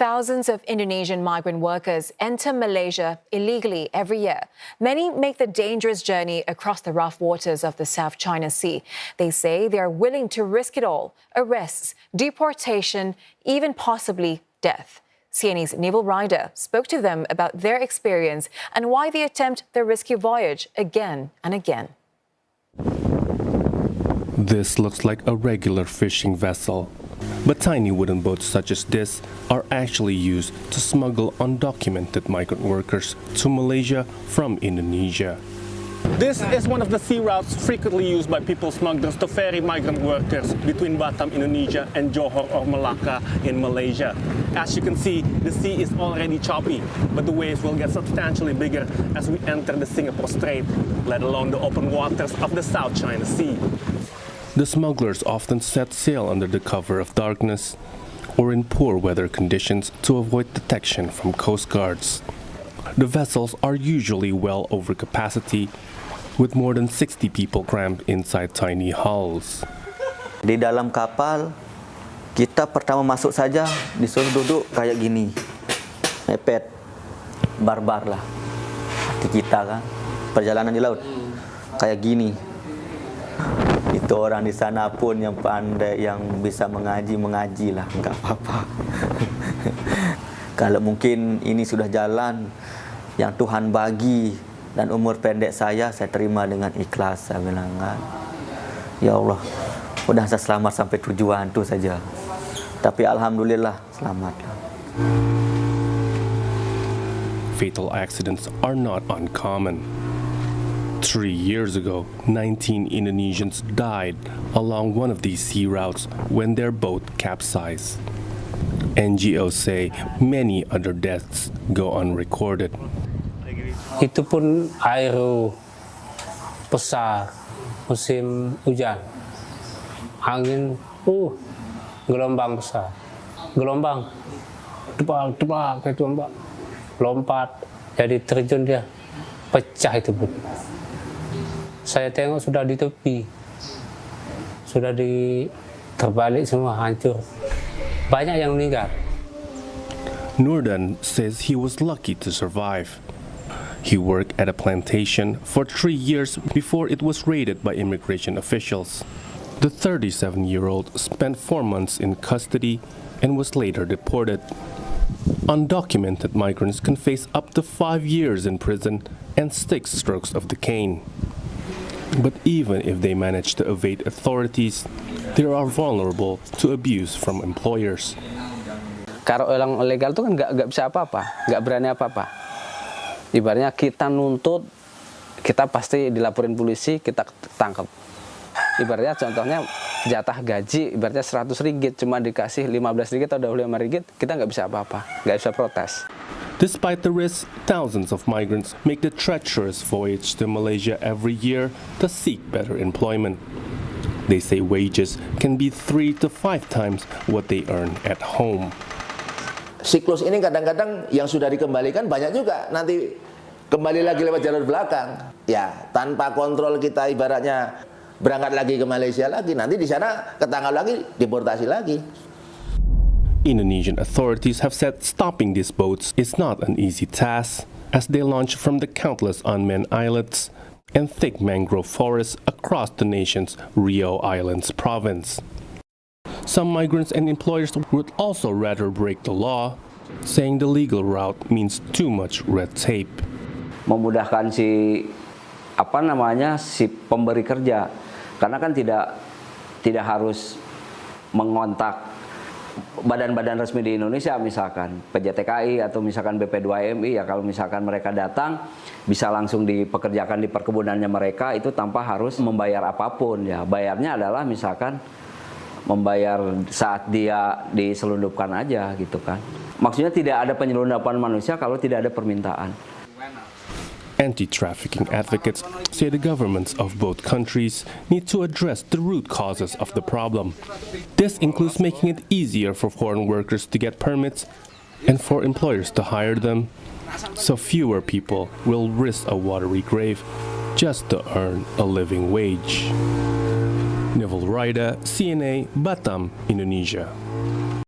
Thousands of Indonesian migrant workers enter Malaysia illegally every year. Many make the dangerous journey across the rough waters of the South China Sea. They say they are willing to risk it all: arrests, deportation, even possibly death. CNA's Naval Ryder spoke to them about their experience and why they attempt the risky voyage again and again. This looks like a regular fishing vessel, but tiny wooden boats such as this are actually used to smuggle undocumented migrant workers to Malaysia from Indonesia. This is one of the sea routes frequently used by people smugglers to ferry migrant workers between Batam, Indonesia and Johor or Malacca in Malaysia. As you can see, the sea is already choppy, but the waves will get substantially bigger as we enter the Singapore Strait, let alone the open waters of the South China Sea. The smugglers often set sail under the cover of darkness or in poor weather conditions to avoid detection from coast guards. The vessels are usually well over capacity, with more than 60 people crammed inside tiny hulls. Di dalam kapal, kita pertama masuk saja disuruh duduk kayak gini, mepet, barbar lah. Hati kita kan, perjalanan di laut kayak gini. Itu orang di sana pun yang pandai, yang bisa mengaji lah, nggak apa-apa. Kalau mungkin ini sudah jalan yang Tuhan bagi dan umur pendek saya terima dengan ikhlas. Saya bilang kan, ya Allah, udah saya selamat sampai tujuan itu saja. Tapi alhamdulillah selamat. Fatal accidents are not uncommon. 3 years ago, 19 Indonesians died along one of these sea routes when their boat capsized. NGOs say many other deaths go unrecorded. Itu pun air besar, musim hujan, angin, gelombang besar, gelombang, tebak itu mbak, lompat, jadi terjun dia, pecah itu pun. Saya tengok sudah di tepi, sudah terbalik semua, hancur. Banyak yang meninggal. Nurdan says he was lucky to survive. He worked at a plantation for 3 years before it was raided by immigration officials. The 37-year-old spent 4 months in custody and was later deported. Undocumented migrants can face up to 5 years in prison and 6 strokes of the cane. But even if they manage to evade authorities, they are vulnerable to abuse from employers. Kalau orang ilegal itu kan nggak bisa apa-apa, nggak berani apa-apa. Ibaratnya kita nuntut, kita pasti dilaporin polisi, kita tangkap. Ibaratnya contohnya jatah gaji, ibaratnya 100 ringgit, cuma dikasih 15 ringgit atau 25 ringgit, kita nggak bisa apa-apa, nggak bisa protes. Despite the risks, thousands of migrants make the treacherous voyage to Malaysia every year to seek better employment. They say wages can be 3 to 5 times what they earn at home. Siklus ini kadang-kadang yang sudah dikembalikan banyak juga nanti kembali lagi lewat jalur belakang. Ya, tanpa kontrol kita ibaratnya berangkat lagi ke Malaysia lagi, nanti di sana ketangkap lagi, deportasi lagi. Indonesian authorities have said stopping these boats is not an easy task, as they launch from the countless unmanned islets and thick mangrove forests across the nation's Rio Islands province. Some migrants and employers would also rather break the law, saying the legal route means too much red tape. Memudahkan si pemberi kerja, karena kan tidak harus mengontak badan-badan resmi di Indonesia, misalkan PJTKI atau misalkan BP2MI, ya kalau misalkan mereka datang bisa langsung dipekerjakan di perkebunannya mereka, itu tanpa harus membayar apapun. Ya, bayarnya adalah misalkan membayar saat dia diselundupkan aja gitu kan. Maksudnya tidak ada penyelundupan manusia kalau tidak ada permintaan. Anti-trafficking advocates say the governments of both countries need to address the root causes of the problem. This includes making it easier for foreign workers to get permits and for employers to hire them, so fewer people will risk a watery grave just to earn a living wage. Naval Ryder, CNA, Batam, Indonesia.